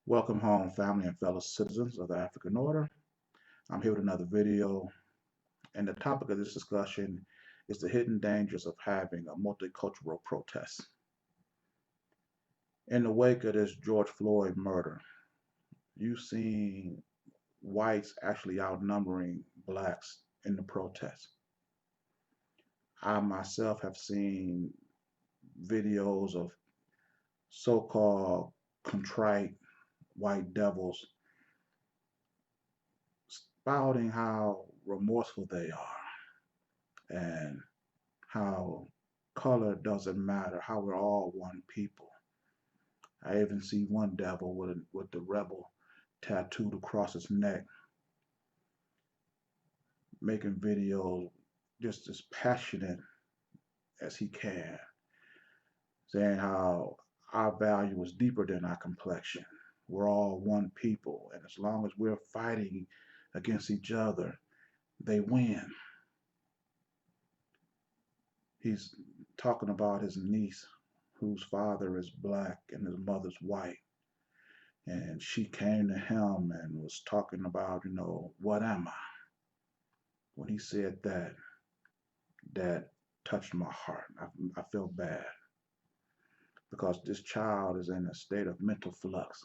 Welcome home, family and fellow citizens of the African Order. I'm here with another video, and the topic of this discussion is the hidden dangers of having a multicultural protest. In the wake of this George Floyd murder, you've seen whites actually outnumbering blacks in the protest. I myself have seen videos of so-called contrite white devils spouting how remorseful they are and how color doesn't matter, how we're all one people. I even see one devil with the rebel tattooed across his neck, making videos just as passionate as he can, saying how our value is deeper than our complexion. We're all one people, and as long as we're fighting against each other, they win. He's talking about his niece, whose father is black and his mother's white. And she came to him and was talking about, what am I? When he said that, that touched my heart. I feel bad because this child is in a state of mental flux.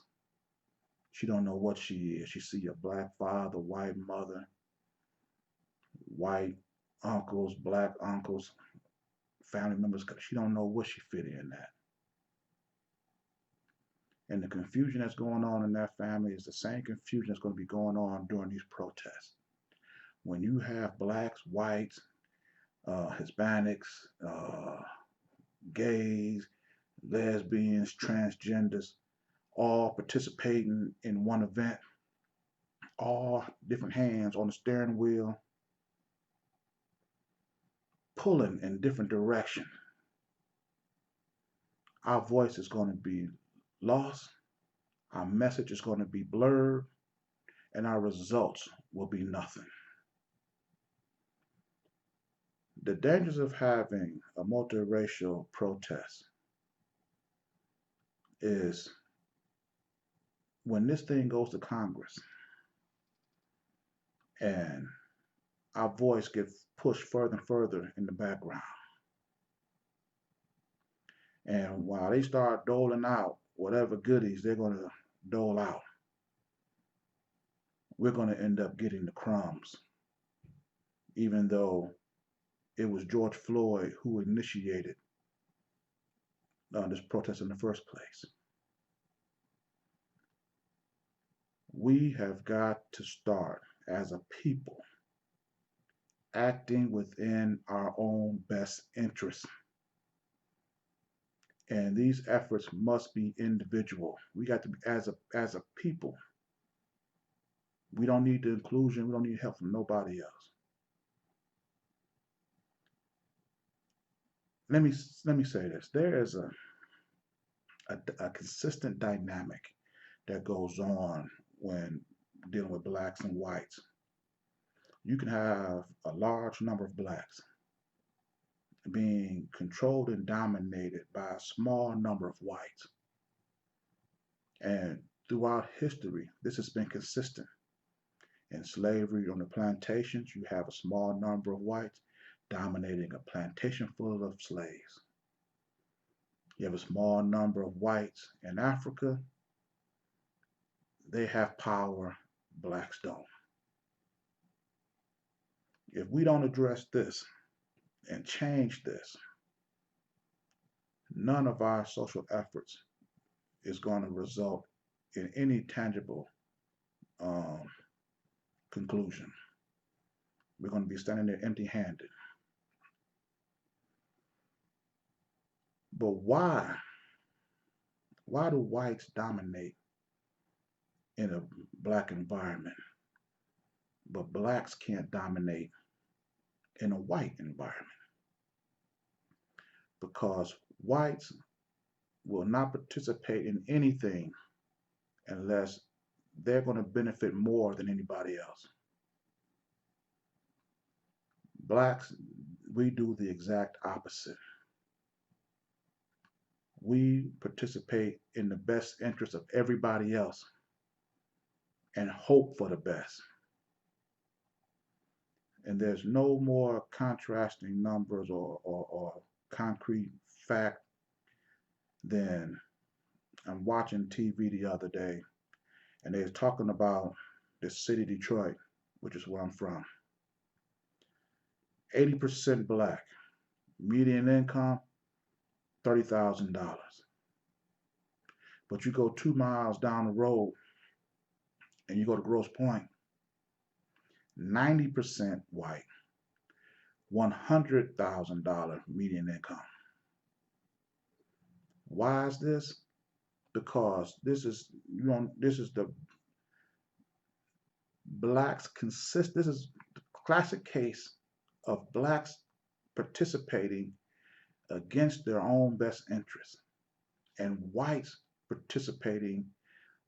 She don't know what she is. She see a black father, white mother, white uncles, black uncles, family members. She don't know what she fit in at. And the confusion that's going on in that family is the same confusion that's going to be going on during these protests. When you have blacks, whites, Hispanics, gays, lesbians, transgenders, all participating in one event, all different hands on the steering wheel, pulling in different directions. Our voice is going to be lost, our message is going to be blurred, and our results will be nothing. The dangers of having a multiracial protest is when this thing goes to Congress and our voice gets pushed further and further in the background. And while they start doling out whatever goodies they're going to dole out, we're going to end up getting the crumbs, even though it was George Floyd who initiated this protest in the first place. We have got to start as a people acting within our own best interests. And these efforts must be individual. We got to be as a people. We don't need the inclusion. We don't need help from nobody else. Let me say this. There is a consistent dynamic that goes on when dealing with blacks and whites. You can have a large number of blacks being controlled and dominated by a small number of whites. And throughout history, this has been consistent. In slavery on the plantations, you have a small number of whites dominating a plantation full of slaves. You have a small number of whites in Africa. They have power, blacks don't. If we don't address this and change this, none of our social efforts is going to result in any tangible conclusion. We're going to be standing there empty-handed. But why? Why do whites dominate in a black environment, but blacks can't dominate in a white environment? Because whites will not participate in anything unless they're going to benefit more than anybody else. Blacks, we do the exact opposite. We participate in the best interest of everybody else and hope for the best. And there's no more contrasting numbers or concrete fact than I'm watching TV the other day, and they was talking about the city Detroit, which is where I'm from. 80% black, median income $30,000. But you go 2 miles down the road and you go to Grosse Pointe, 90% white, $100,000 median income. Why is this? Because this is the blacks consist. This is the classic case of blacks participating against their own best interests and whites participating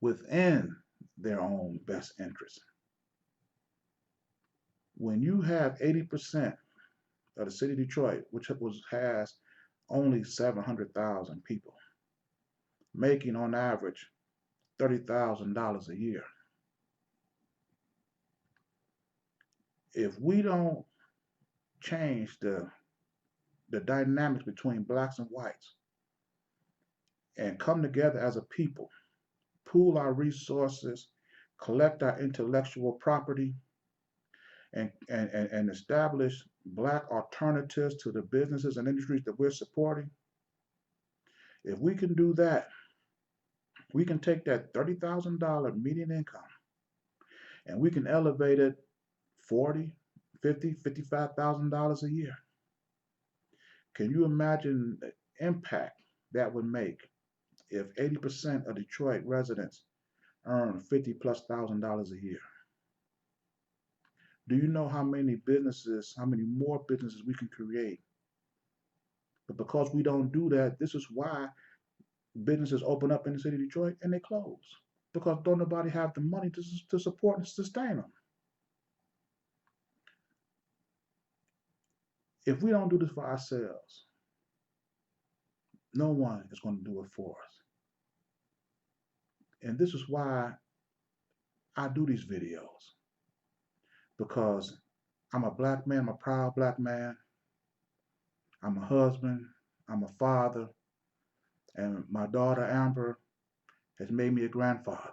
within their own best interests. When you have 80% of the city of Detroit, which has only 700,000 people, making on average $30,000 a year. If we don't change the dynamics between blacks and whites and come together as a people, pool our resources, collect our intellectual property, and establish black alternatives to the businesses and industries that we're supporting, if we can do that, we can take that $30,000 median income and we can elevate it 40, 50, $55,000 a year. Can you imagine the impact that would make if 80% of Detroit residents earn 50 plus $1,000 a year? Do you know how many more businesses we can create? But because we don't do that, this is why businesses open up in the city of Detroit and they close. Because don't nobody have the money to support and sustain them. If we don't do this for ourselves, no one is going to do it for us. And this is why I do these videos. Because I'm a black man, I'm a proud black man. I'm a husband, I'm a father, and my daughter Amber has made me a grandfather.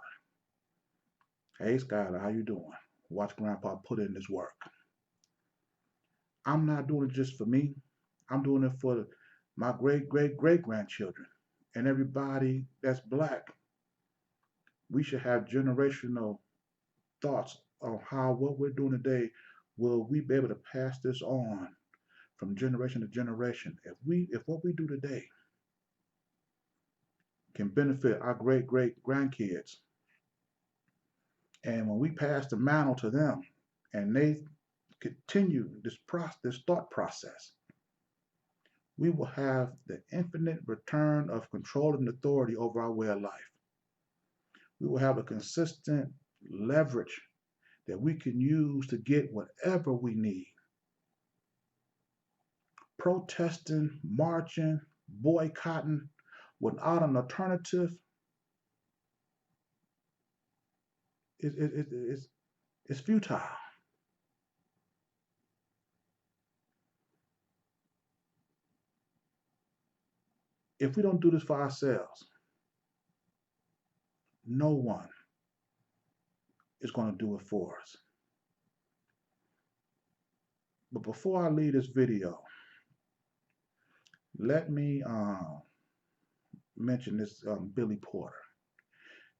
Hey Skylar, how you doing? Watch Grandpa put in this work. I'm not doing it just for me. I'm doing it for my great great great grandchildren and everybody that's black. We should have generational thoughts on how what we're doing today will we be able to pass this on from generation to generation. If what we do today can benefit our great great grandkids, and when we pass the mantle to them and they continue this thought process, we will have the infinite return of control and authority over our way of life. We will have a consistent leverage that we can use to get whatever we need. Protesting, marching, boycotting without an alternative is futile. If we don't do this for ourselves, no one is going to do it for us. But before I leave this video, let me mention this Billy Porter.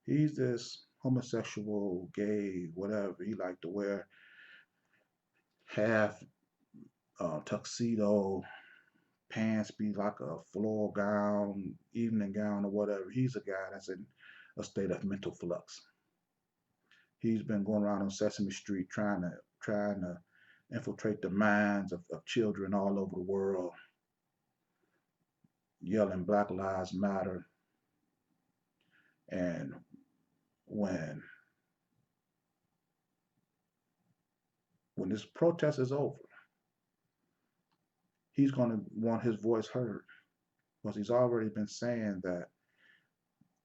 He's this homosexual, gay, whatever. He liked to wear half tuxedo, pants be like a floral gown, evening gown, or whatever. He's a guy that's in a state of mental flux. He's been going around on Sesame Street trying to infiltrate the minds of children all over the world, yelling Black Lives Matter. And when this protest is over, he's going to want his voice heard, because he's already been saying that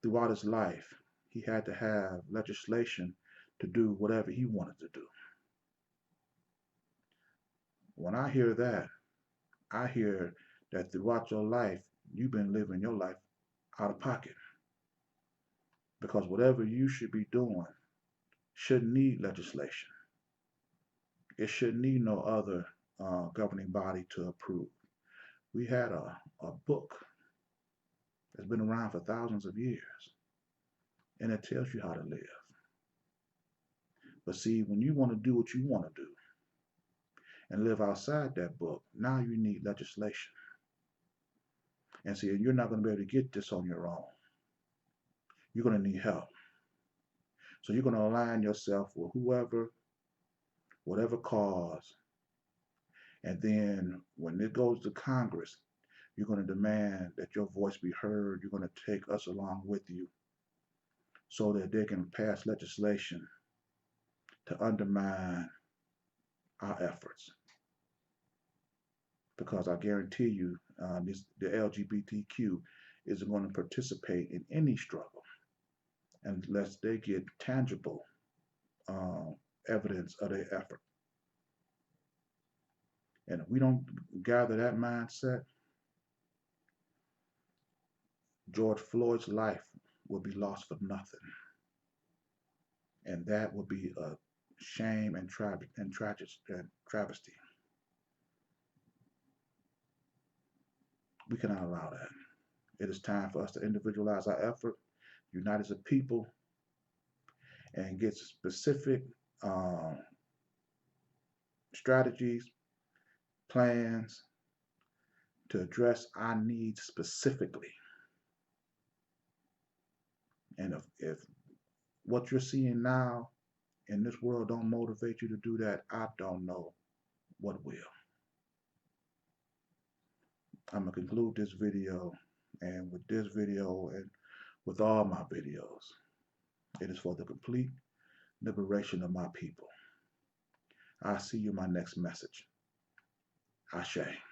throughout his life he had to have legislation to do whatever he wanted to do. When I hear that, I hear that throughout your life, you've been living your life out of pocket because whatever you should be doing shouldn't need legislation. It shouldn't need no other governing body to approve. We had a book that's been around for thousands of years, and it tells you how to live. But see, when you want to do what you want to do and live outside that book, now you need legislation. And see, you're not going to be able to get this on your own. You're going to need help. So you're going to align yourself with whoever, whatever cause, and then when it goes to Congress, you're going to demand that your voice be heard. You're going to take us along with you so that they can pass legislation to undermine our efforts. Because I guarantee you, the LGBTQ isn't going to participate in any struggle unless they get tangible evidence of their effort. And if we don't gather that mindset, George Floyd's life will be lost for nothing. And that would be a shame and travesty. We cannot allow that. It is time for us to individualize our effort, unite as a people, and get specific strategies, plans to address our needs specifically. And if what you're seeing now in this world don't motivate you to do that, I don't know what will. I'm going to conclude this video, and with this video and with all my videos, it is for the complete liberation of my people. I'll see you in my next message. Ashe.